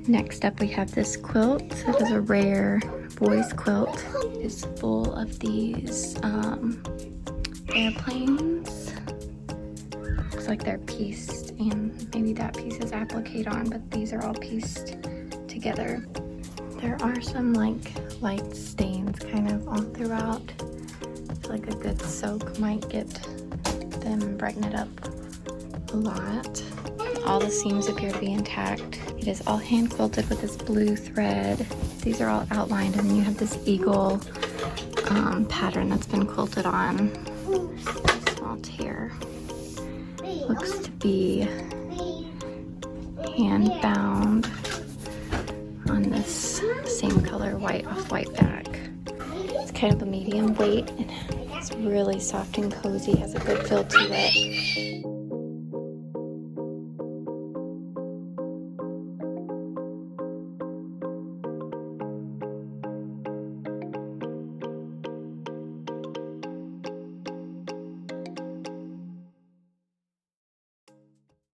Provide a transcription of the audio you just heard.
Next up we have this quilt. It is a rare boys quilt. It is full of these airplanes. Looks like they're pieced, and maybe that piece is applique on, but these are all pieced together. There are some like light stains kind of all throughout. I feel like a good soak might get them and brighten it up a lot. All the seams appear to be intact. It is all hand quilted with this blue thread. These are all outlined, and then you have this eagle pattern that's been quilted on. A small tear. Looks to be hand bound on this same color white off-white back. It's kind of a medium weight, and it's really soft and cozy, has a good feel to it.